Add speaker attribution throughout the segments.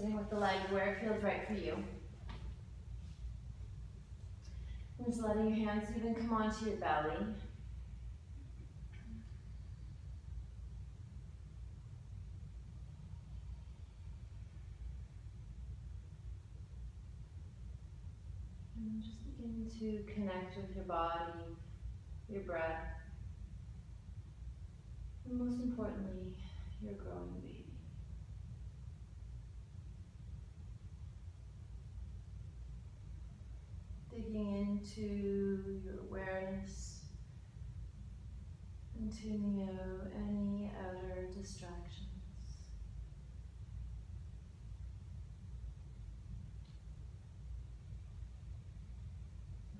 Speaker 1: sitting with the leg where it feels right for you. And just letting your hands even come onto your belly. And just begin to connect with your body, your breath, and most importantly, your growing baby. Digging into your awareness and tuning out any outer distractions.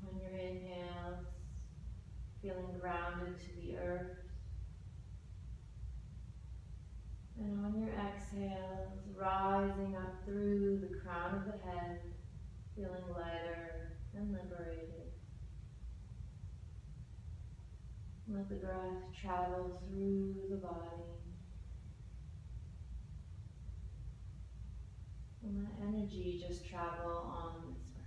Speaker 1: On your inhales, feeling grounded to the earth. And on your exhales, rising up through the crown of the head, feeling lighter and liberated. Let the breath travel through the body. And let energy just travel on this breath.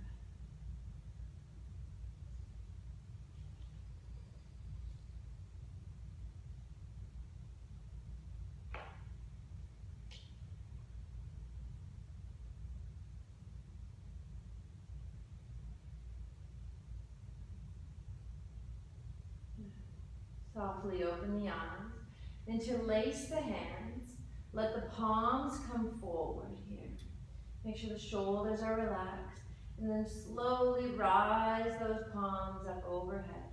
Speaker 1: Softly open the eyes, interlace the hands, let the palms come forward here. Make sure the shoulders are relaxed, and then slowly rise those palms up overhead.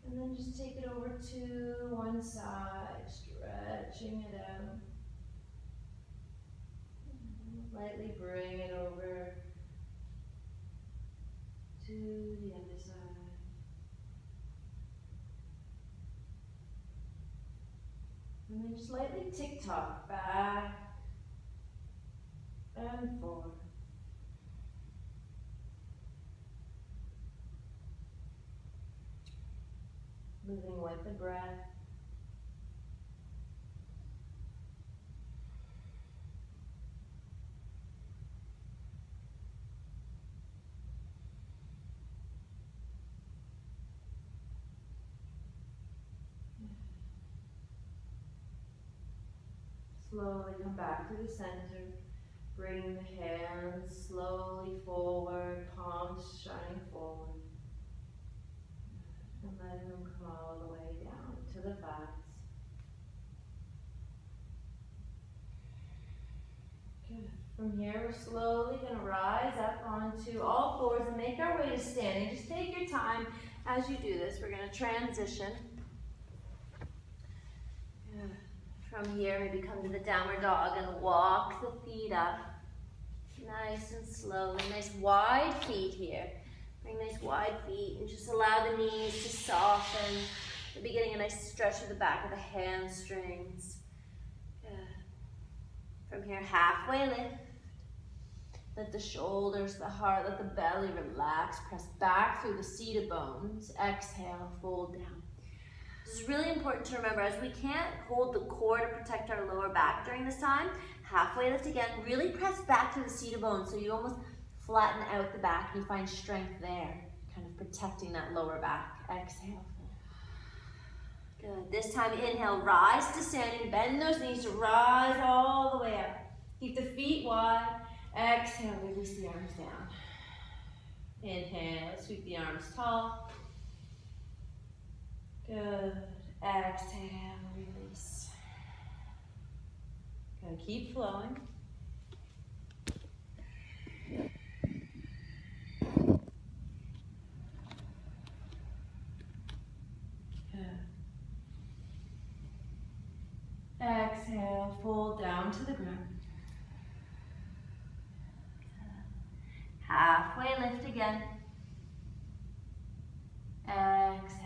Speaker 1: And then just take it over to one side, stretching it out. Lightly bring it over to the other side. And then just lightly tick-tock back and forward. Moving with the breath. Slowly come back to the center. Bring the hands slowly forward, palms shining forward. And letting them come all the way down to the thighs. Good. From here, we're slowly going to rise up onto all fours and make our way to standing. Just take your time as you do this. We're going to transition. Good. From here, maybe come to the downward dog and walk the feet up. Nice and slowly. Nice wide feet here. Bring nice wide feet and just allow the knees to soften. Maybe getting a nice stretch of the back of the hamstrings. Good. From here, halfway lift. Let the shoulders, the heart, let the belly relax. Press back through the seated bones. Exhale, fold down. This is really important to remember, as we can't hold the core to protect our lower back during this time. Halfway lift again. Really press back to the seated bones so you almost flatten out the back and you find strength there, kind of protecting that lower back. Exhale. Good. This time, inhale, rise to standing. Bend those knees to rise all the way up. Keep the feet wide. Exhale, release the arms down. Inhale, sweep the arms tall. Good. Exhale, release. Good. Keep flowing. Exhale, fold down to the ground. Halfway lift again. Exhale.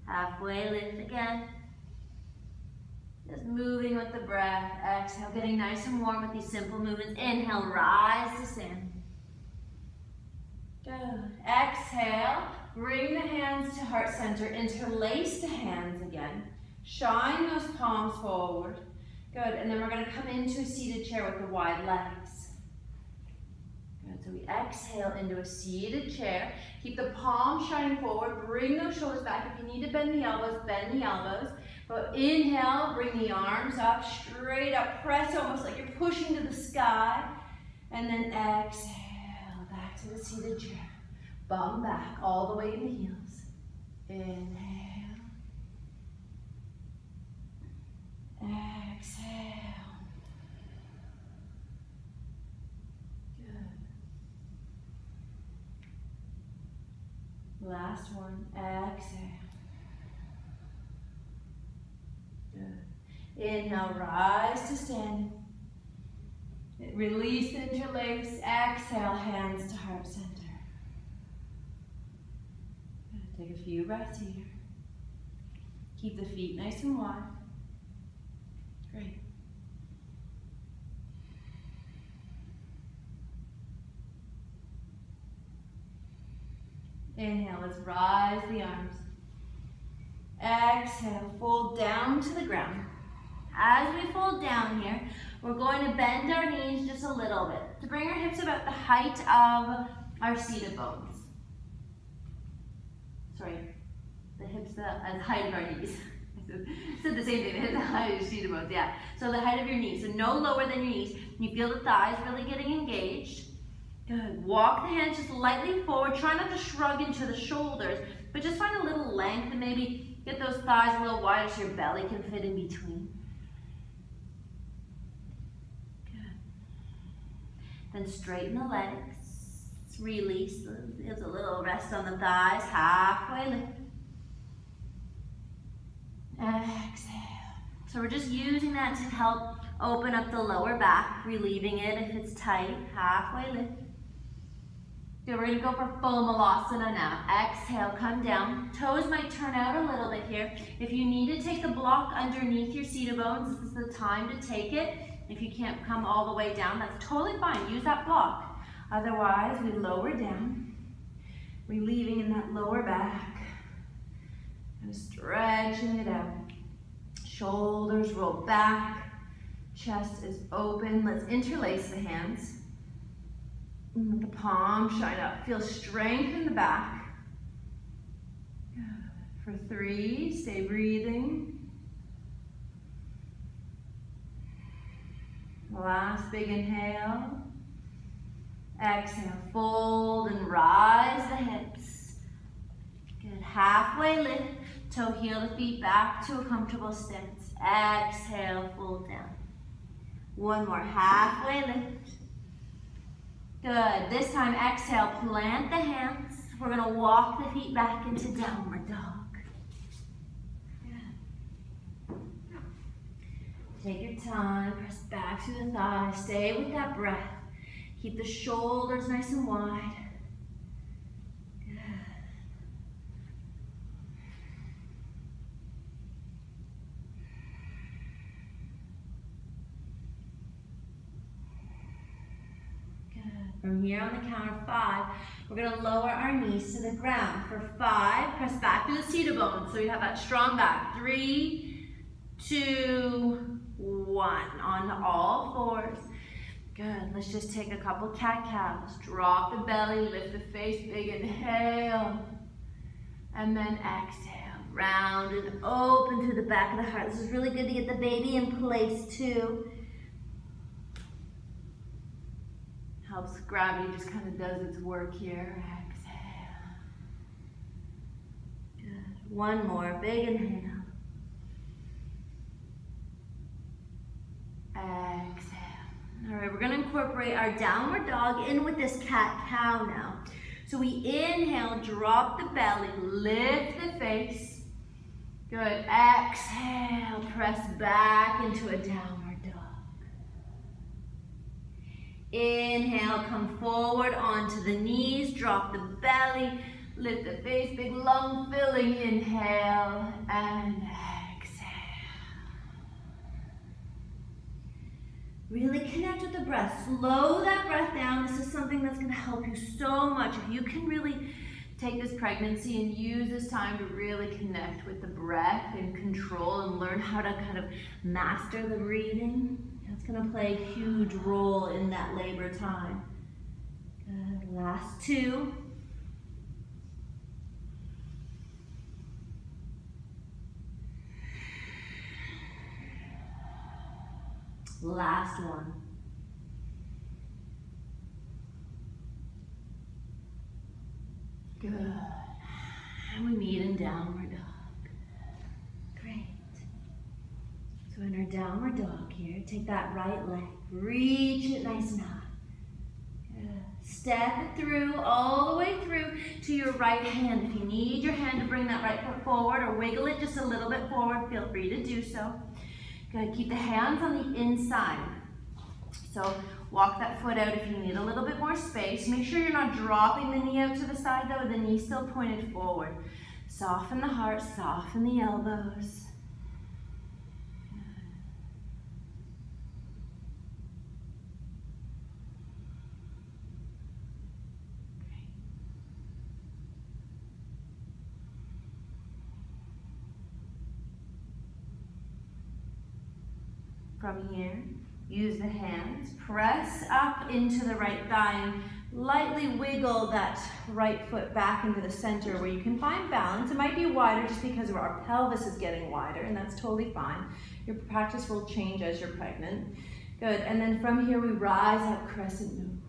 Speaker 1: Halfway lift again. Just moving with the breath. Exhale, getting nice and warm with these simple movements. Inhale, rise to stand. Good. Exhale, bring the hands to heart center. Interlace the hands again. Shine those palms forward. Good, and then we're gonna come into a seated chair with the wide legs. Good, so we exhale into a seated chair. Keep the palms shining forward, bring those shoulders back. If you need to bend the elbows, bend the elbows. But inhale, bring the arms up, straight up, press almost like you're pushing to the sky. And then exhale, back to the seated chair. Bum back, all the way in the heels. Inhale. Exhale. Good. Last one, exhale. Good. Inhale, rise to standing. Release, interlace, exhale, hands to heart center. Good. Take a few breaths here. Keep the feet nice and wide. Great. Inhale, let's rise the arms. Exhale, fold down to the ground. As we fold down here, we're going to bend our knees just a little bit to bring our hips about the height of our seated bones. Sorry, the hips at the height of our knees. I said the same thing, the hips at the height of your seated bones, yeah. So the height of your knees, so no lower than your knees. You feel the thighs really getting engaged. Good. Walk the hands just lightly forward. Try not to shrug into the shoulders, but just find a little length and maybe get those thighs a little wider so your belly can fit in between. Good. Then straighten the legs. Release. There's a little rest on the thighs. Halfway lift. Exhale. So we're just using that to help open up the lower back, relieving it if it's tight. Halfway lift. Good, we're gonna go for full malasana now. Exhale, come down. Toes might turn out a little bit here. If you need to take the block underneath your seated bones, this is the time to take it. If you can't come all the way down, that's totally fine. Use that block. Otherwise, we lower down, relieving in that lower back. And stretching it out. Shoulders roll back. Chest is open. Let's interlace the hands. Let the palms shine up. Feel strength in the back. Good. For 3, stay breathing. Last big inhale. Exhale, fold and rise the hips. Good, halfway lift. Toe heel the feet back to a comfortable stance. Exhale, fold down. One more, halfway lift. Good, this time exhale, plant the hands. We're gonna walk the feet back into downward dog. Good. Take your time, press back through the thighs. Stay with that breath. Keep the shoulders nice and wide. Good. From here on the count of 5, we're going to lower our knees to the ground. For 5, press back through the seated bones so you have that strong back. 3, 2, 1. On to all fours. Good. Let's just take a couple cat-cows. Drop the belly, lift the face, big inhale. And then exhale. Round and open through the back of the heart. This is really good to get the baby in place too. Helps gravity just kind of does its work here. Exhale. Good. One more. Big inhale. Exhale. All right, we're going to incorporate our downward dog in with this cat-cow now. So we inhale, drop the belly, lift the face. Good. Exhale, press back into a downward dog. Inhale, come forward onto the knees, drop the belly, lift the face, big lung filling, inhale, and exhale. Really connect with the breath. Slow that breath down. This is something that's going to help you so much. If you can really take this pregnancy and use this time to really connect with the breath and control and learn how to kind of master the breathing. That's going to play a huge role in that labor time. Good. Last two. Last one. Good. And we meet in downward dog. Great. So in our downward dog here, take that right leg, reach it nice and high. Good. Step it through, all the way through to your right hand. If you need your hand to bring that right foot forward or wiggle it just a little bit forward, feel free to do so. Good. Keep the hands on the inside. So walk that foot out if you need a little bit more space. Make sure you're not dropping the knee out to the side though, the knee still pointed forward. Soften the heart, soften the elbows. From here, use the hands, press up into the right thigh and lightly wiggle that right foot back into the center where you can find balance. It might be wider just because our pelvis is getting wider, and that's totally fine. Your practice will change as you're pregnant. Good, and then from here we rise up, crescent moon.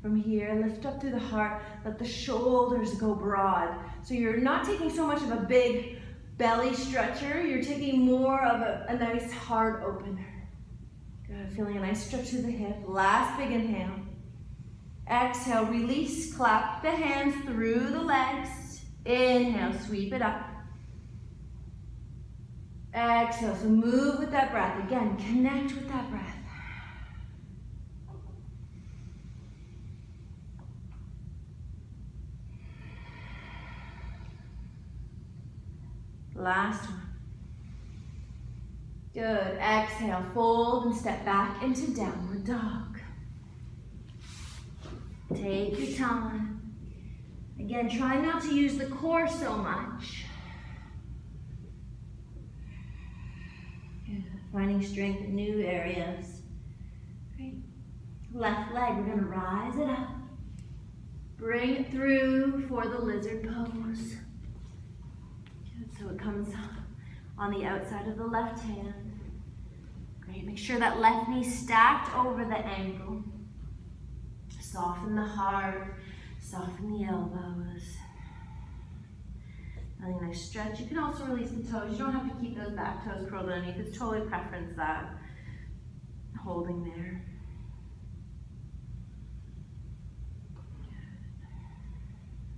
Speaker 1: From here, lift up through the heart, let the shoulders go broad. So you're not taking so much of a big belly stretcher, you're taking more of a nice hard opener. Good, feeling a nice stretch through the hip. Last big inhale. Exhale, release, clap the hands through the legs. Inhale, sweep it up. Exhale, so move with that breath. Again, connect with that breath. Last one. Good. Exhale, fold and step back into downward dog. Take your time. Again, try not to use the core so much. Good. Finding strength in new areas. Great. Left leg, we're going to rise it up. Bring it through for the lizard pose. So it comes on the outside of the left hand. Great, make sure that left knee stacked over the ankle. Soften the heart, soften the elbows. Really nice stretch. You can also release the toes. You don't have to keep those back toes curled underneath. It's totally preference that. Holding there.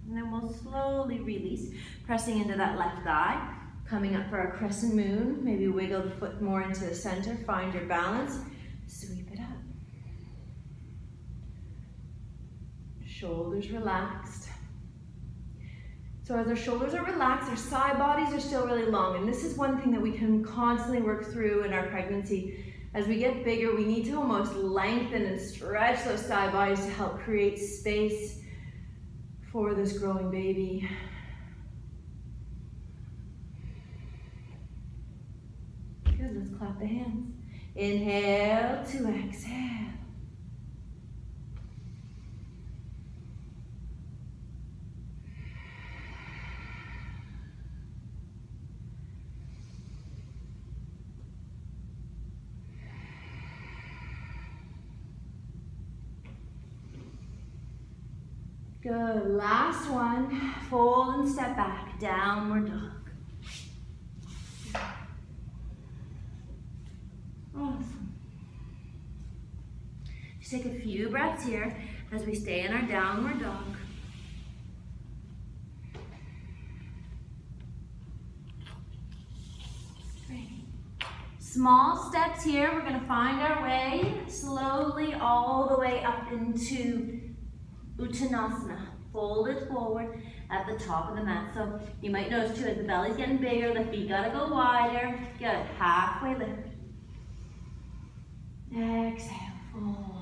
Speaker 1: And then we'll slowly release, pressing into that left thigh, coming up for our crescent moon. Maybe wiggle the foot more into the center, find your balance, sweep it up. Shoulders relaxed. So as our shoulders are relaxed, our side bodies are still really long. And this is one thing that we can constantly work through in our pregnancy. As we get bigger, we need to almost lengthen and stretch those side bodies to help create space for this growing baby. Good, let's clap the hands. Inhale to exhale. Good, last one. Fold and step back, downward dog. Awesome. Just take a few breaths here as we stay in our downward dog. Great. Small steps here. We're going to find our way slowly all the way up into Uttanasana. folded forward at the top of the mat. So you might notice too, as the belly's getting bigger, the feet gotta go wider. Good, halfway lift. Exhale, fold.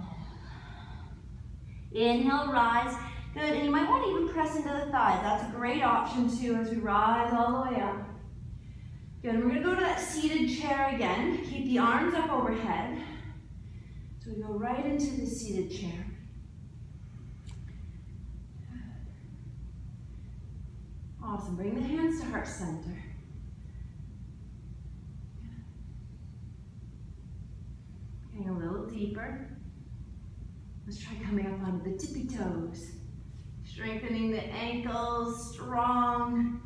Speaker 1: Inhale, rise. Good, and you might want to even press into the thighs. That's a great option too as we rise all the way up. Good, and we're gonna go to that seated chair again. Keep the arms up overhead. So we go right into the seated chair. Awesome, bring the hands to heart center. Getting a little deeper. Let's try coming up onto the tippy toes. Strengthening the ankles, strong.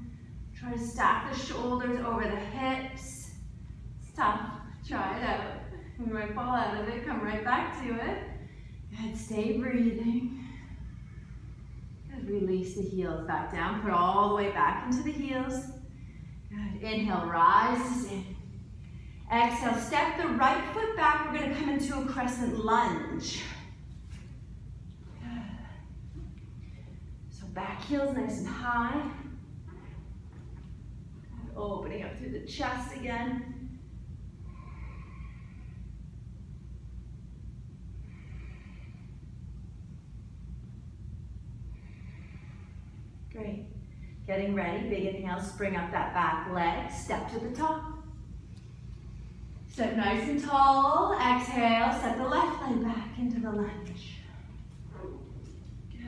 Speaker 1: Try to stack the shoulders over the hips. It's tough, try it out. You might fall out of it, come right back to it. Good, stay breathing. Good, release the heels back down, put all the way back into the heels. Good, inhale, rises in. Exhale, step the right foot back. We're gonna come into a crescent lunge. So back heel's nice and high. Good, opening up through the chest again. Great. Getting ready, big inhale, spring up that back leg, step to the top. Step nice and tall, exhale, set the left leg back into the lunge. Good.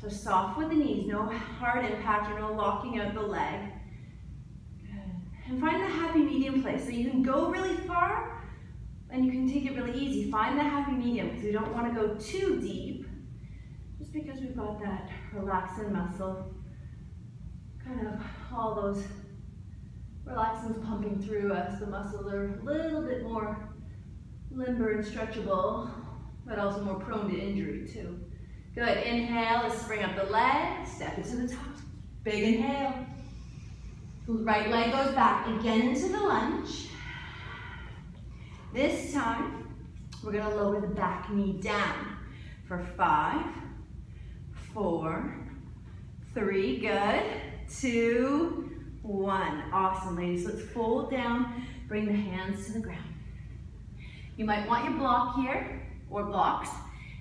Speaker 1: So soft with the knees, no hard impact or no locking out the leg. Good. And find the happy medium place. So you can go really far and you can take it really easy. Find the happy medium because we don't want to go too deep. Just because we've got that relaxing muscle, kind of all those relaxants pumping through us. The muscles are a little bit more limber and stretchable, but also more prone to injury too. Good, inhale, let's spring up the leg, step it to the top. Big inhale. Right leg goes back again into the lunge. This time, we're gonna lower the back knee down for 5, 4, 3, good, 2, 1. Awesome, ladies. Let's fold down, bring the hands to the ground. You might want your block here, or blocks.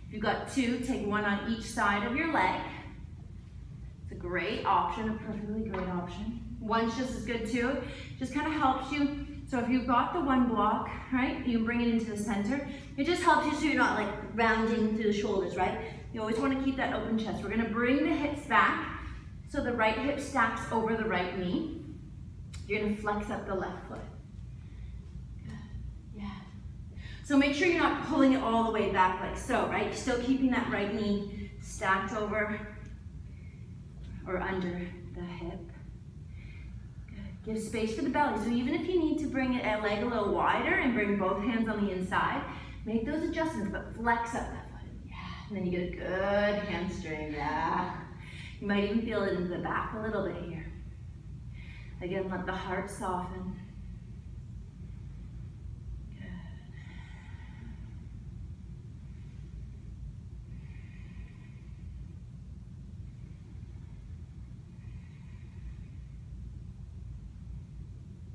Speaker 1: If you've got 2, take 1 on each side of your leg. It's a great option, a perfectly great option. 1's just as good too. Just kind of helps you. So if you've got the 1 block, right, you can bring it into the center. It just helps you so you're not like rounding through the shoulders, right? You always want to keep that open chest. We're gonna bring the hips back so the right hip stacks over the right knee. You're gonna flex up the left foot. Good, yeah. So make sure you're not pulling it all the way back like so, right? Still keeping that right knee stacked over or under the hip. Good. Give space for the belly. So even if you need to bring a leg a little wider and bring both hands on the inside, make those adjustments, but flex up that foot. Yeah. And then you get a good hamstring. Yeah. You might even feel it into the back a little bit here. Again, let the heart soften. Good.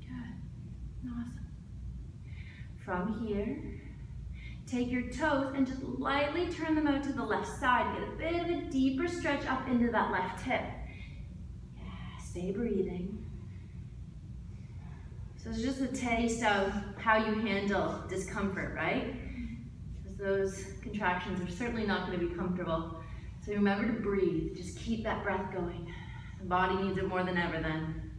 Speaker 1: Good. Awesome. From here, take your toes and just lightly turn them out to the left side. Get a bit of a deeper stretch up into that left hip. Yeah, stay breathing. So it's just a taste of how you handle discomfort, right? Because those contractions are certainly not going to be comfortable. So remember to breathe. Just keep that breath going. The body needs it more than ever then.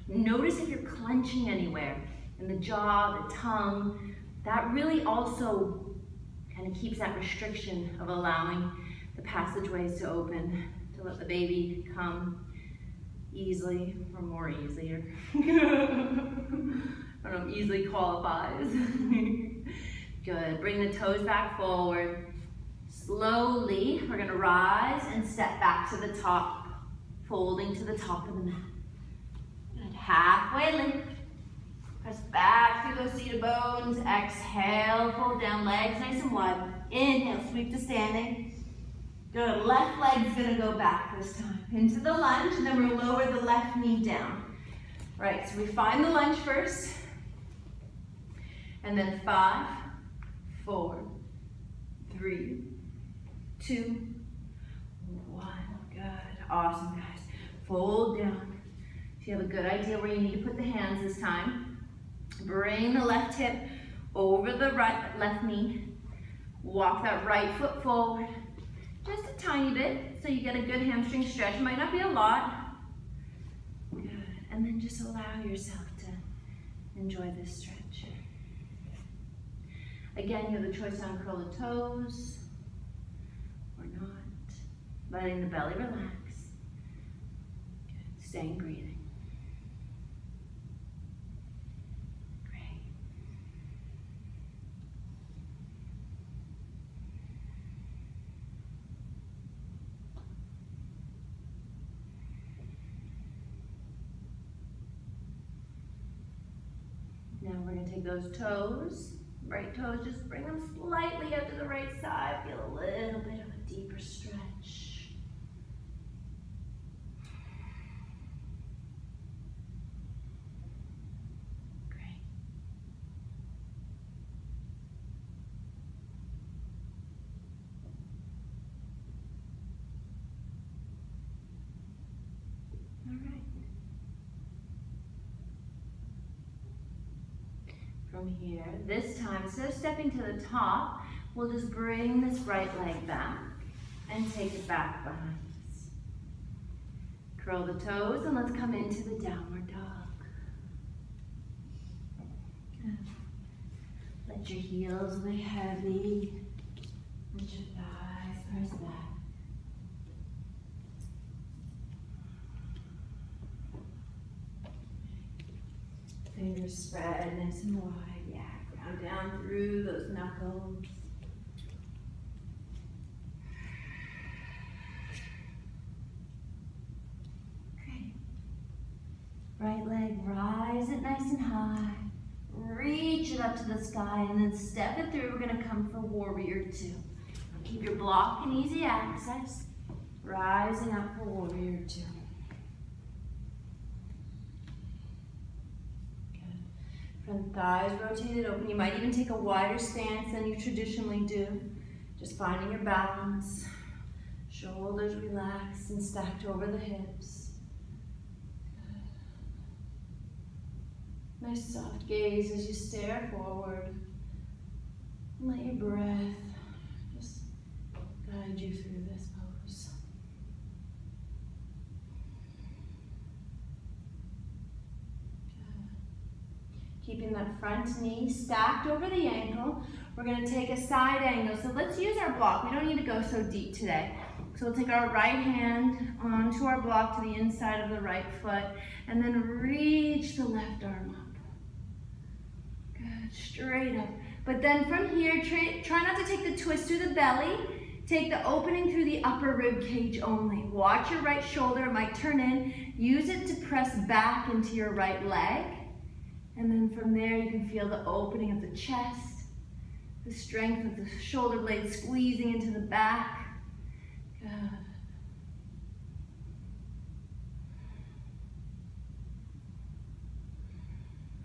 Speaker 1: Good. Notice if you're clenching anywhere. In the jaw, the tongue, that really also kind of keeps that restriction of allowing the passageways to open, to let the baby come easily, or more easier. I don't know if easily qualifies. Good, bring the toes back forward. Slowly, we're gonna rise and step back to the top, folding to the top of the mat. Good, halfway lift. Press back through those seated bones. Exhale, fold down, legs nice and wide. Inhale, sweep to standing. Good, left leg's gonna go back this time. Into the lunge, and then we'll lower the left knee down. Right, so we find the lunge first. And then 5, 4, 3, 2, 1. Good, awesome guys. Fold down. If you have a good idea where you need to put the hands this time, bring the left hip over the left knee. Walk that right foot forward. Just a tiny bit, so you get a good hamstring stretch. It might not be a lot. Good, and then just allow yourself to enjoy this stretch. Again, you have the choice on curl the toes or not. Letting the belly relax. Good, staying breathing. Great. Now we're going to take those toes, right toes, just bring them slightly out to the right side. Feel a little bit of a deeper stretch. Great. All right. From here, this time, instead of stepping to the top, we'll just bring this right leg back and take it back behind us. Curl the toes and let's come into the downward dog. Good. Let your heels weigh heavy. Let your thighs press back. Fingers spread nice and wide. Yeah, ground down through those knuckles. Great. Right leg, rise it nice and high. Reach it up to the sky and then step it through. We're gonna come for warrior 2. Keep your block and easy access. Rising up for warrior 2. Front thighs rotated open. You might even take a wider stance than you traditionally do. Just finding your balance. Shoulders relaxed and stacked over the hips. Nice soft gaze as you stare forward. And let your breath just guide you through this pose. Keeping that front knee stacked over the ankle. We're going to take a side angle. So let's use our block. We don't need to go so deep today. So we'll take our right hand onto our block to the inside of the right foot and then reach the left arm up. Good, straight up. But then from here, try not to take the twist through the belly. Take the opening through the upper rib cage only. Watch your right shoulder, it might turn in. Use it to press back into your right leg. And then from there, you can feel the opening of the chest, the strength of the shoulder blade squeezing into the back. Good.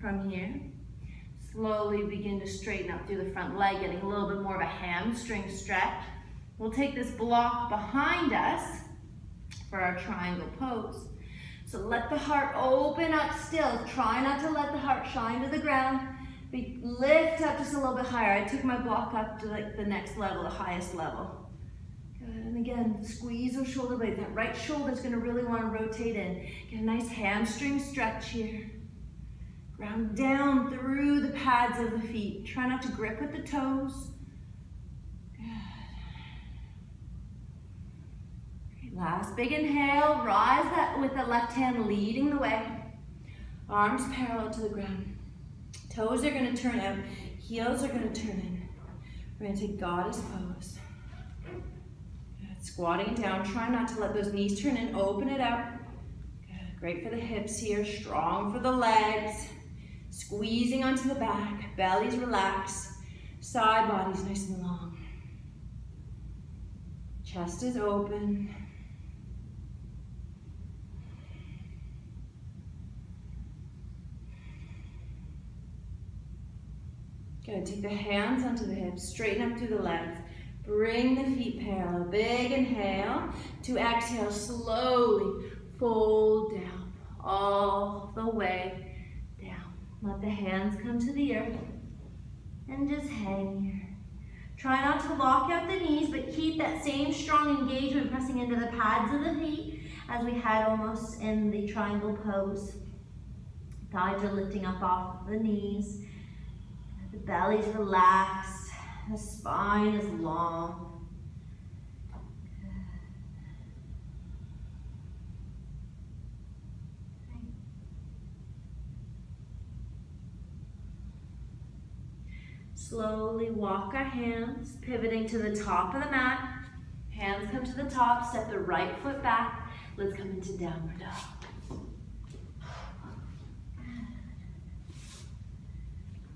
Speaker 1: From here, slowly begin to straighten up through the front leg, getting a little bit more of a hamstring stretch. We'll take this block behind us for our triangle pose. So let the heart open up still. Try not to let the heart shine to the ground. Lift up just a little bit higher. I took my block up to like the next level, the highest level. Good. And again, squeeze those shoulder blades. That right shoulder is going to really want to rotate in. Get a nice hamstring stretch here. Ground down through the pads of the feet. Try not to grip with the toes. Last big inhale, rise that with the left hand leading the way. Arms parallel to the ground. Toes are going to turn out, heels are going to turn in. We're going to take goddess pose. Good. Squatting down, try not to let those knees turn in, open it up. Good. Great for the hips here, strong for the legs. Squeezing onto the back, bellies relaxed, side bodies nice and long. Chest is open. Good, take the hands onto the hips, straighten up through the legs. Bring the feet parallel. Big inhale. To exhale, slowly fold down, all the way down. Let the hands come to the earth and just hang here. Try not to lock out the knees, but keep that same strong engagement pressing into the pads of the feet as we had almost in the triangle pose. Thighs are lifting up off the knees. The belly's relaxed. The spine is long. Slowly walk our hands, pivoting to the top of the mat. Hands come to the top, step the right foot back. Let's come into downward dog.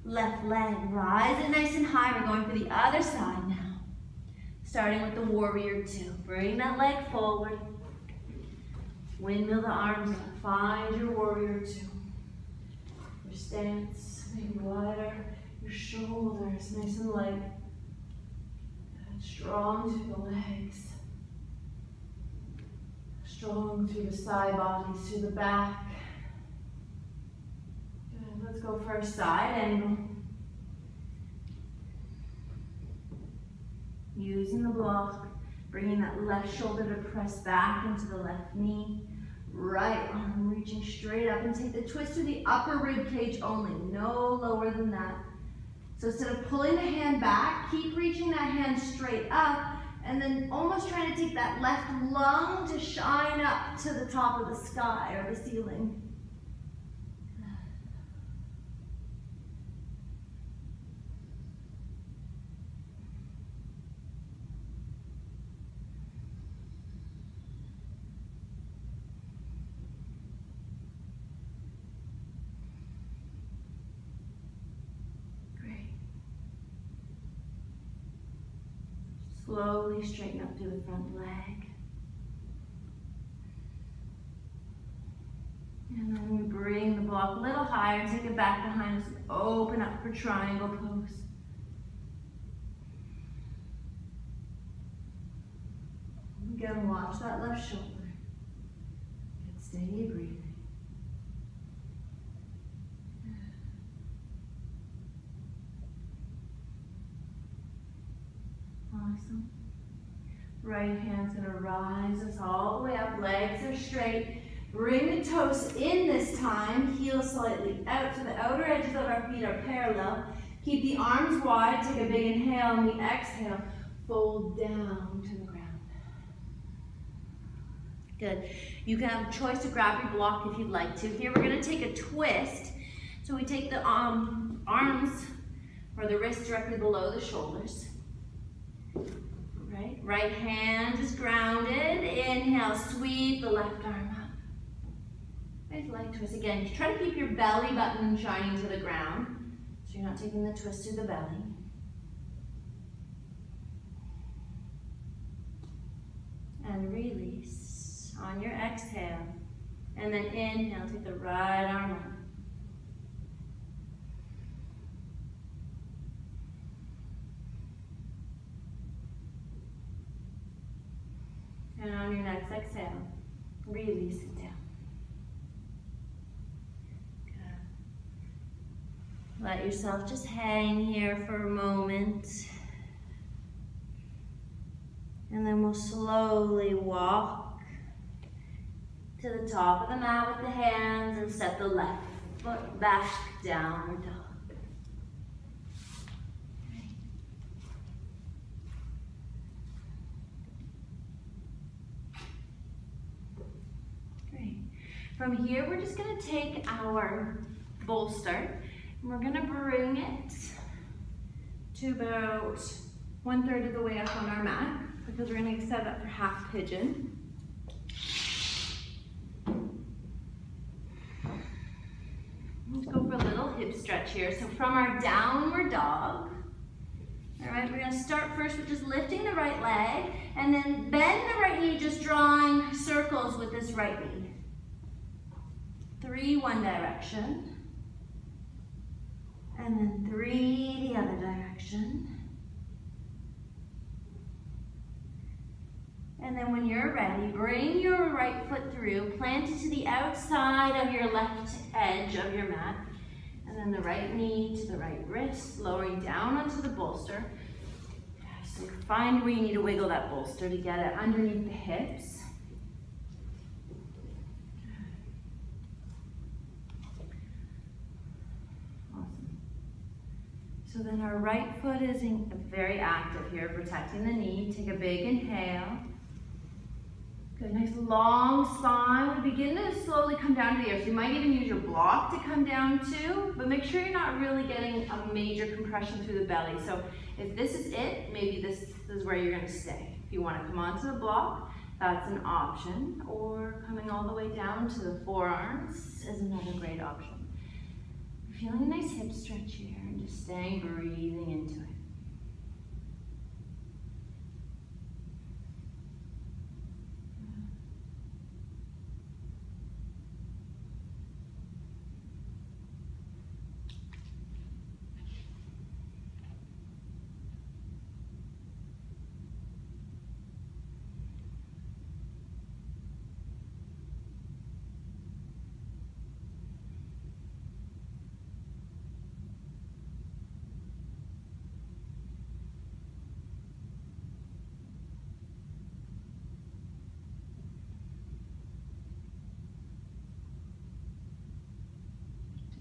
Speaker 1: Left leg, rise it nice and high. We're going for the other side now. Starting with the warrior two. Bring that leg forward. Windmill the arms up. Find your warrior two. Your stance, maybe wider. Your shoulders, nice and light. Good. Strong through the legs. Strong through the side bodies, through the back. Good. Let's go for a side angle. Using the block, bringing that left shoulder to press back into the left knee. Right arm reaching straight up, and take the twist to the upper rib cage only, no lower than that. So instead of pulling the hand back, keep reaching that hand straight up, and then almost trying to take that left lung to shine up to the top of the sky or the ceiling. Slowly straighten up through the front leg. And then we bring the block a little higher, take it back behind us, and open up for triangle pose. Again, watch that left shoulder. Get steady breathing. Awesome. Right hand's gonna rise us all the way up. Legs are straight. Bring the toes in this time. Heels slightly out so the outer edges of our feet are parallel. Keep the arms wide. Take a big inhale, and we exhale. Fold down to the ground. Good. You can have a choice to grab your block if you'd like to. Here we're gonna take a twist. So we take the arms or the wrists directly below the shoulders. Right hand is grounded. Inhale, sweep the left arm up. Nice leg twist again. Try to keep your belly button shining to the ground, so you're not taking the twist through the belly. And release on your exhale. And then inhale, take the right arm up. And on your next exhale, release it down. Good. Let yourself just hang here for a moment. And then we'll slowly walk to the top of the mat with the hands and step the left foot back, downward dog. From here, we're just gonna take our bolster and we're gonna bring it to about 1/3 of the way up on our mat because we're gonna set up for half pigeon. Let's go for a little hip stretch here. So from our downward dog, All right, we're gonna start first with just lifting the right leg and then bend the right knee, just drawing circles with this right knee. 3, one direction. And then 3, the other direction. And then when you're ready, bring your right foot through, plant it to the outside of your left edge of your mat. And then the right knee to the right wrist, lowering down onto the bolster. So find where you need to wiggle that bolster to get it underneath the hips. So then our right foot is very active here, protecting the knee. Take a big inhale. Good, nice long spine. We begin to slowly come down to the earth. You might even use your block to come down too, but make sure you're not really getting a major compression through the belly. So if this is it, maybe this is where you're gonna stay. If you wanna come onto the block, that's an option, or coming all the way down to the forearms is another great option. Feeling a nice hip stretch here and just staying breathing into it.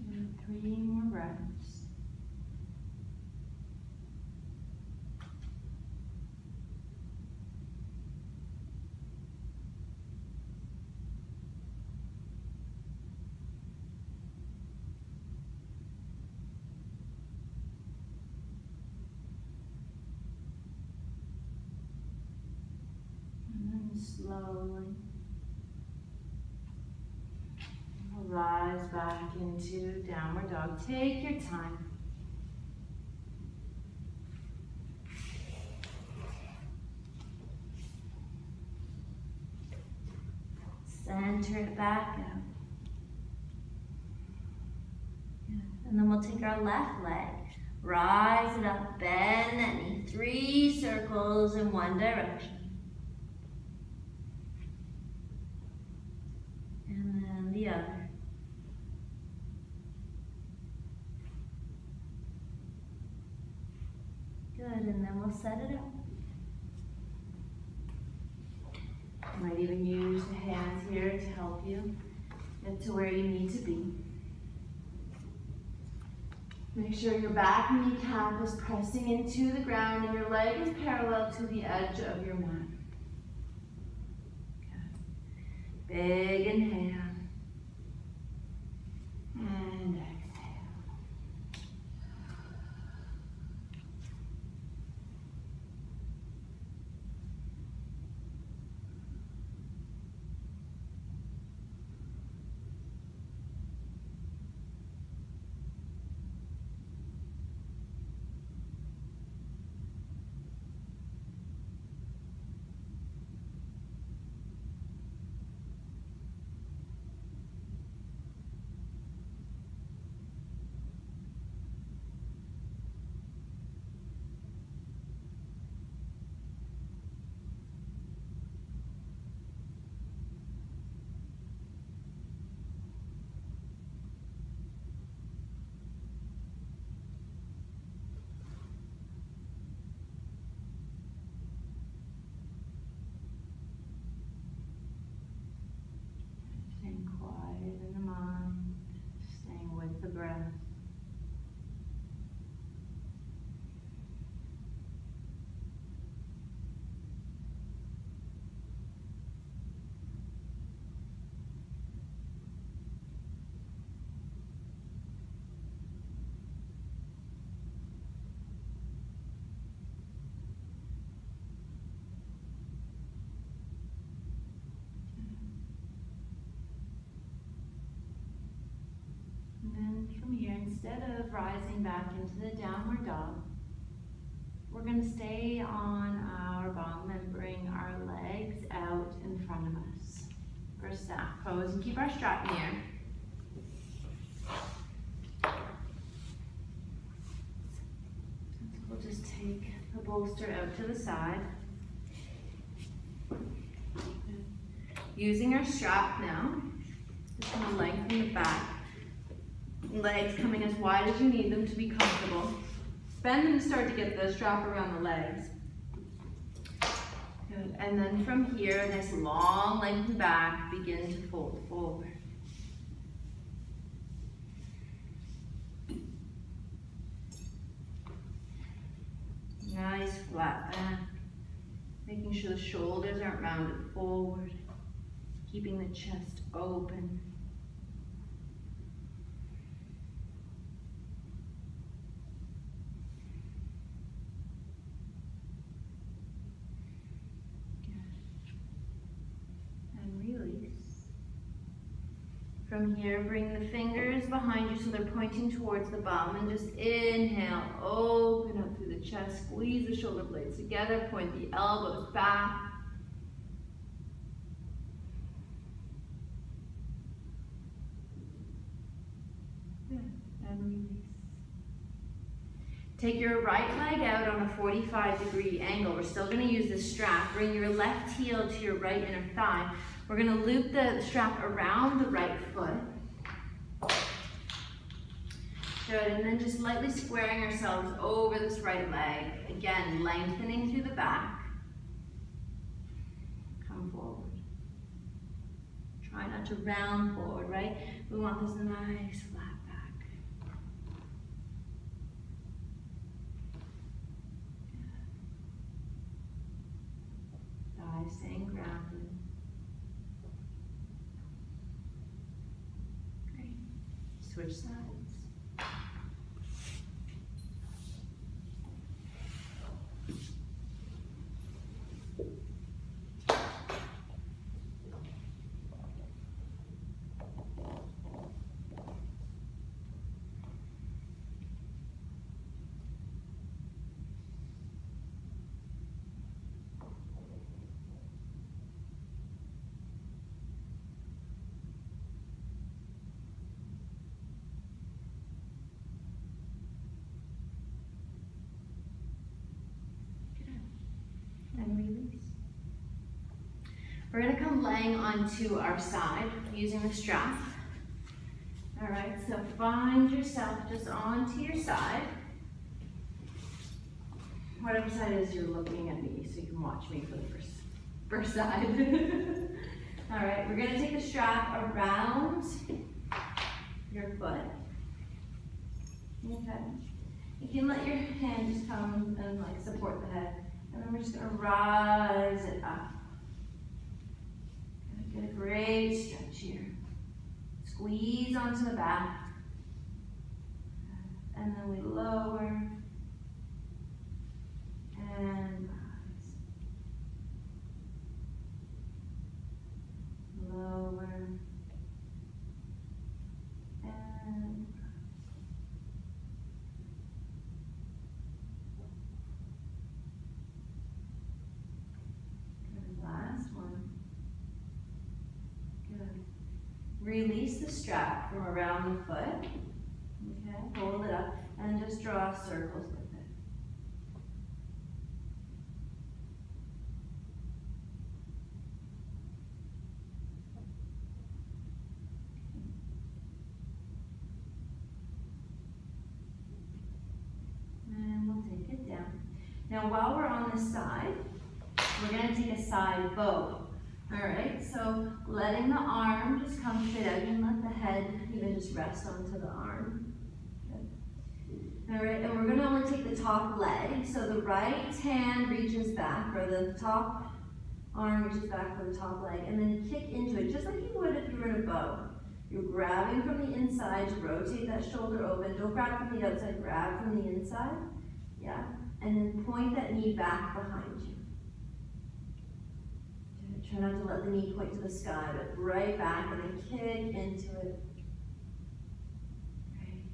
Speaker 1: Do 3 more breaths. Slowly rise back into downward dog. Take your time. Center it back out. And then we'll take our left leg, rise it up, bend that knee, 3 circles in one direction. And then the other. Good, and then we'll set it up. You might even use the hands here to help you get to where you need to be. Make sure your back kneecap is pressing into the ground and your leg is parallel to the edge of your mat. Good. Big inhale. And exhale. Staying quiet in the mind, staying with the breath. And then from here, instead of rising back into the downward dog, We're going to stay on our bum and bring our legs out in front of us for staff pose, and keep our strap near. So we'll just take the bolster out to the side. Using our strap now, just going to lengthen the back. Legs coming as wide as you need them to be comfortable. Bend and start to get the strap around the legs. Good. And then from here, nice long lengthen back, begin to fold forward. Nice flat back. Making sure the shoulders aren't rounded forward. Keeping the chest open. From here, bring the fingers behind you so they're pointing towards the bum, and just inhale, open up through the chest, squeeze the shoulder blades together, point the elbows back. Good, and release. Take your right leg out on a 45-degree angle. We're still going to use this strap. Bring your left heel to your right inner thigh. We're going to loop the strap around the right foot. Good, and then just lightly squaring ourselves over this right leg. Again, lengthening through the back. Come forward. Try not to round forward, right? We want this nice flat back. Thighs staying grounded. Switch sides. And release. We're going to come laying onto our side using the strap. All right, so find yourself just onto your side. Whatever side it is you're looking at me, so you can watch me for the first side. All right, we're going to take the strap around your foot. Okay. You can let your hand just come and like support the head. And then we're just going to rise it up. Get a great stretch here. Squeeze onto the back. And then we lower. And rise. Lower. And last one. Good. Release the strap from around the foot. Okay, hold it up and just draw circles with it. And we'll take it down. Now while we're on this side, we're going to take a side bow. All right, so letting the arm just come straight out. You can let the head even just rest onto the arm. Good. All right, and we're going to only take the top leg. So the right hand reaches back, or the top arm reaches back for the top leg, and then kick into it, just like you would if you were in a bow. You're grabbing from the inside to rotate that shoulder open. Don't grab from the outside, grab from the inside. Yeah, and then point that knee back behind you. Try not to let the knee point to the sky, but right back and then kick into it. Right.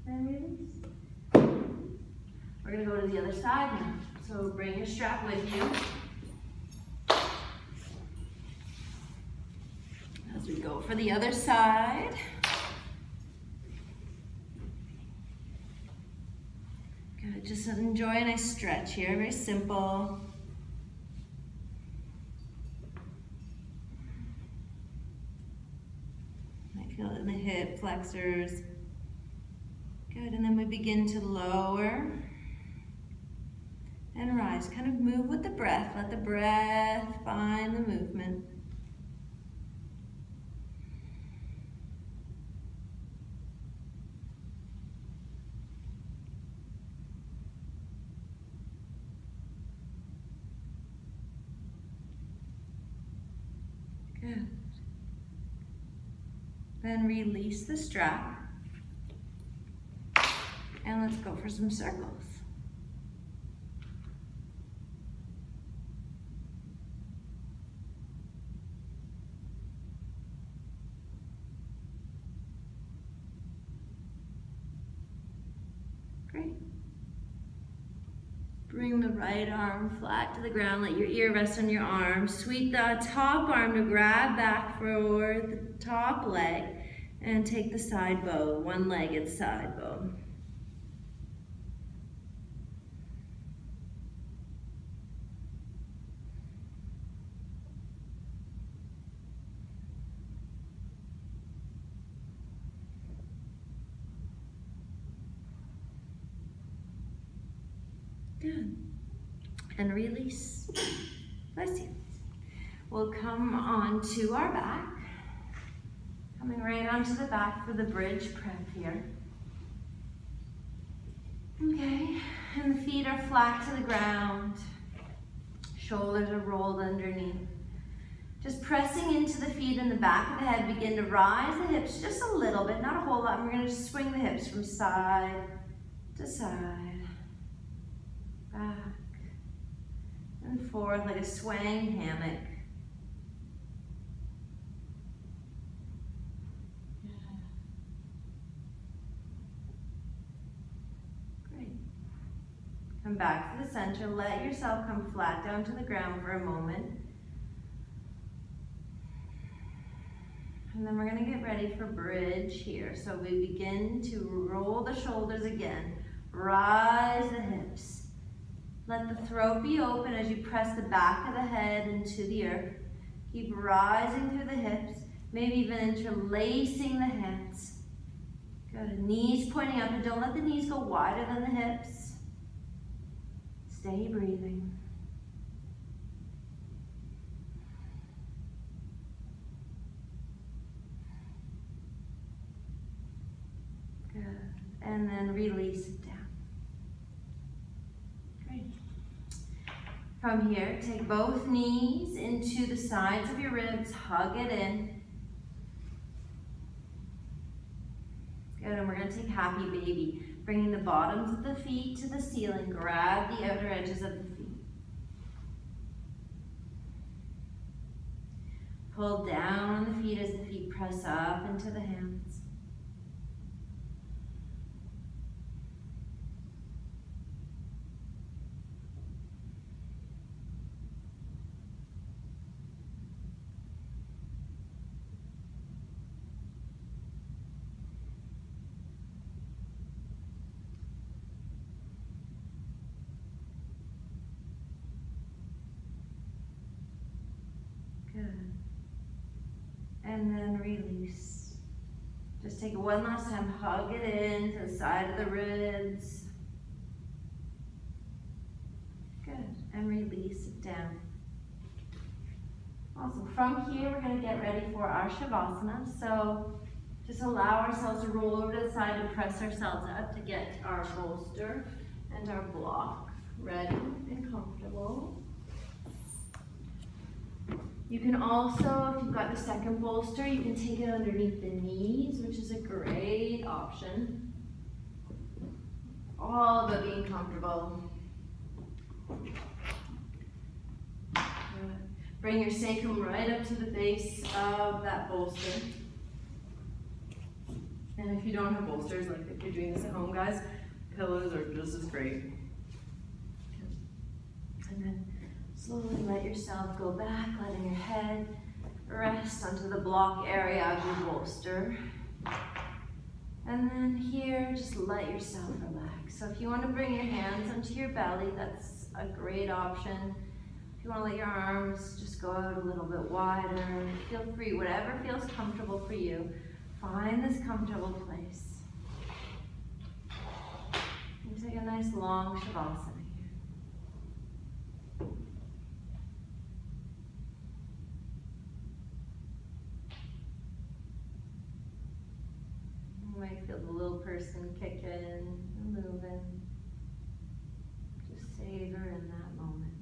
Speaker 1: and release. We're gonna go to the other side now. So bring your strap with you. As we go for the other side. Good, just enjoy a nice stretch here, very simple. Might feel it in the hip flexors. Good, and then we begin to lower and rise. Kind of move with the breath. Let the breath find the movement. Good. Then release the strap. And let's go for some circles. Great. Bring the right arm flat to the ground. Let your ear rest on your arm. Sweep the top arm to grab back for the top leg and take the side bow, one-legged side bow. Good. And release. Bless you. We'll come onto our back. Coming right onto the back for the bridge prep here. Okay, and the feet are flat to the ground. Shoulders are rolled underneath. Just pressing into the feet and the back of the head, begin to rise the hips just a little bit, not a whole lot. We're going to just swing the hips from side to side, back and forth like a swaying hammock. Great. Come back to the center. Let yourself come flat down to the ground for a moment. And then we're going to get ready for bridge here. So we begin to roll the shoulders again. Rise the hips. Let the throat be open as you press the back of the head into the earth. Keep rising through the hips, maybe even interlacing the hands. Good. Knees pointing up, and don't let the knees go wider than the hips. Stay breathing. Good. And then release it down. Great. From here, take both knees into the sides of your ribs, hug it in. Good, and we're going to take happy baby, bringing the bottoms of the feet to the ceiling. Grab the outer edges of the feet. Pull down on the feet as the feet press up into the hands. Good. And then release. Just take it one last time. Hug it in to the side of the ribs. Good. And release it down. Awesome. From here, we're going to get ready for our Shavasana. So just allow ourselves to roll over to the side and press ourselves up to get our bolster and our block ready and comfortable. You can also, if you've got the second bolster, you can take it underneath the knees, which is a great option. All about being comfortable. Good. Bring your sacrum right up to the base of that bolster.
Speaker 2: And if you don't have bolsters, like if you're doing this at home, guys, pillows are just as great.
Speaker 1: And then slowly let yourself go back, letting your head rest onto the block area of your bolster. And then here, just let yourself relax. So if you want to bring your hands onto your belly, that's a great option. If you want to let your arms just go out a little bit wider, feel free, whatever feels comfortable for you. Find this comfortable place. And take a nice long Shavasana here. You might feel the little person kicking and moving. Just savor in that moment.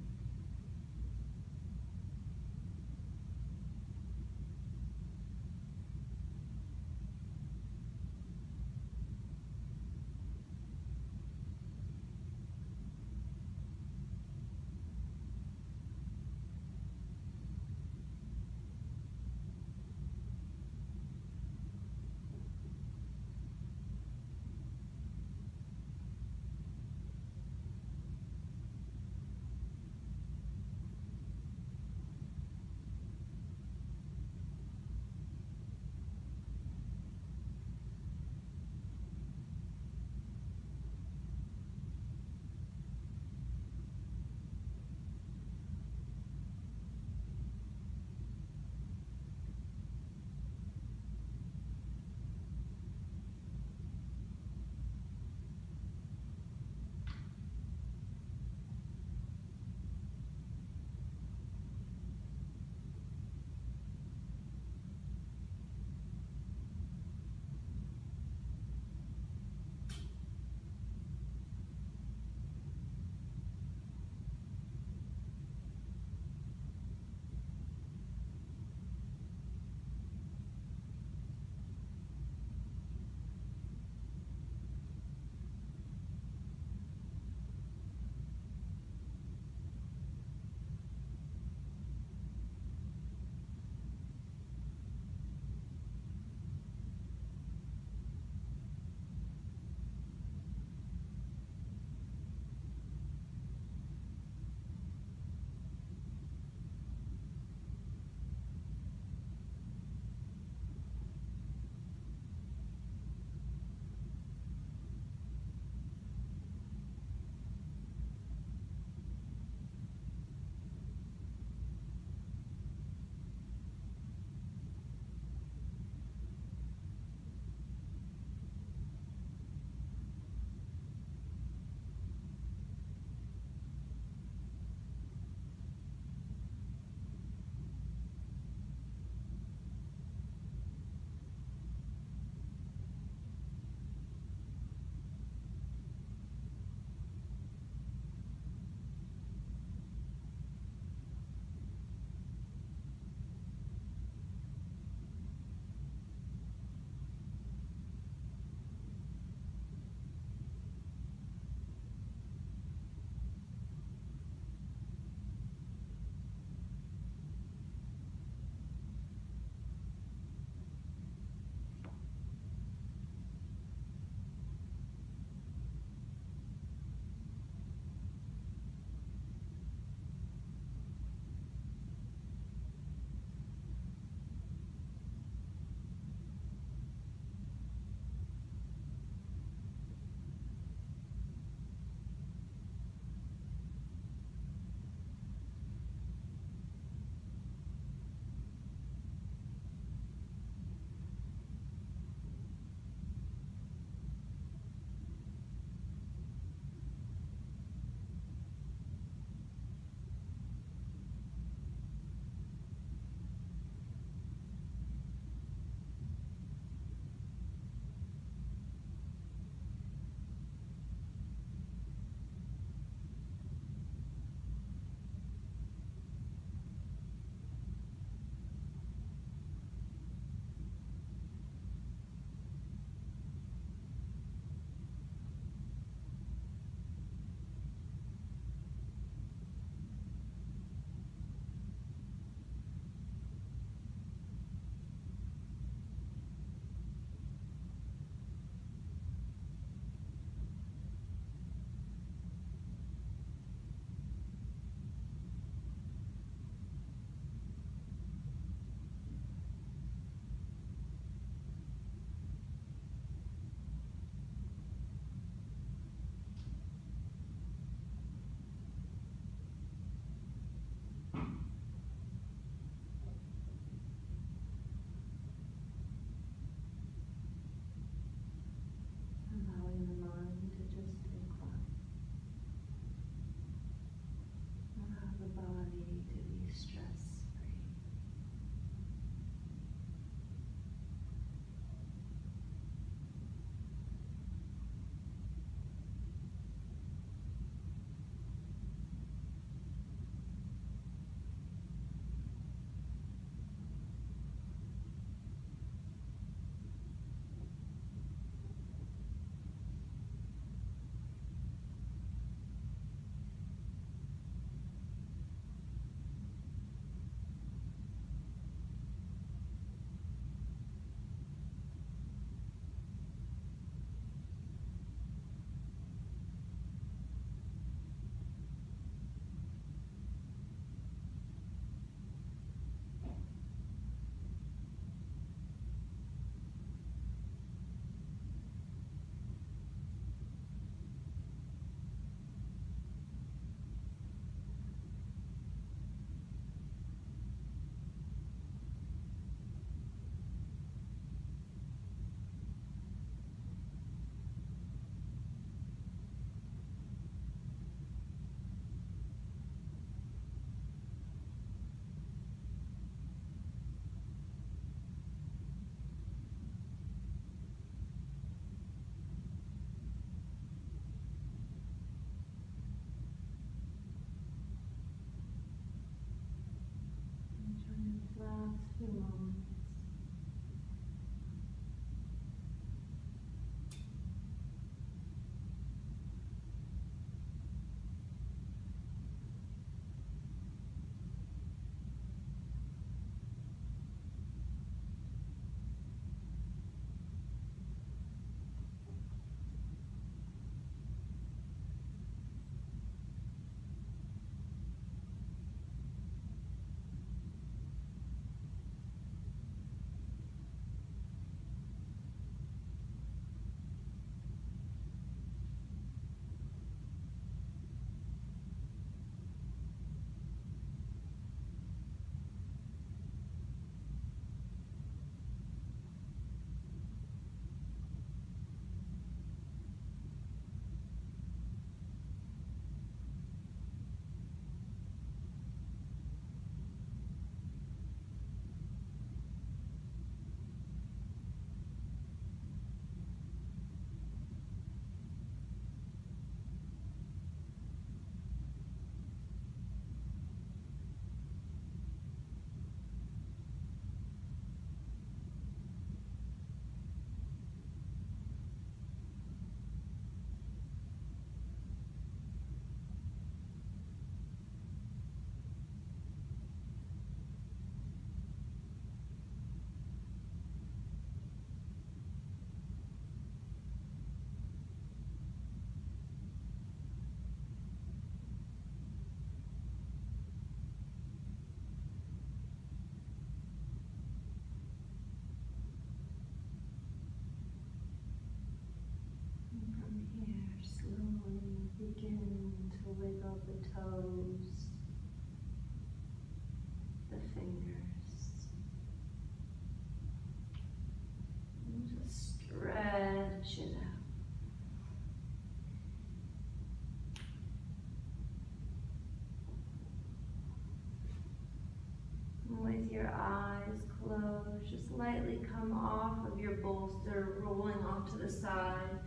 Speaker 1: just lightly come off of your bolster, rolling off to the side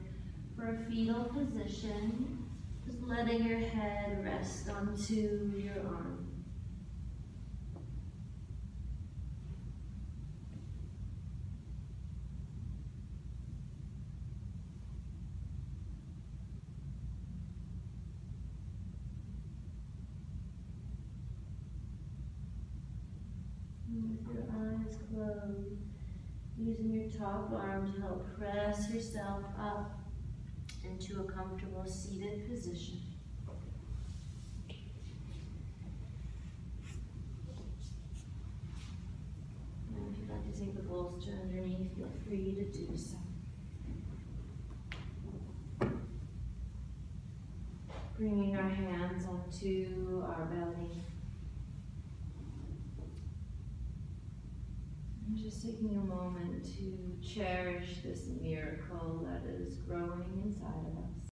Speaker 1: for a fetal position. Just letting your head rest onto your arm. With your eyes closed, using your top arm to help press yourself up into a comfortable seated position. And if you'd like to take the bolster underneath, feel free to do so. Bringing our hands onto our belly. And just taking a moment to cherish this miracle that is growing inside of us.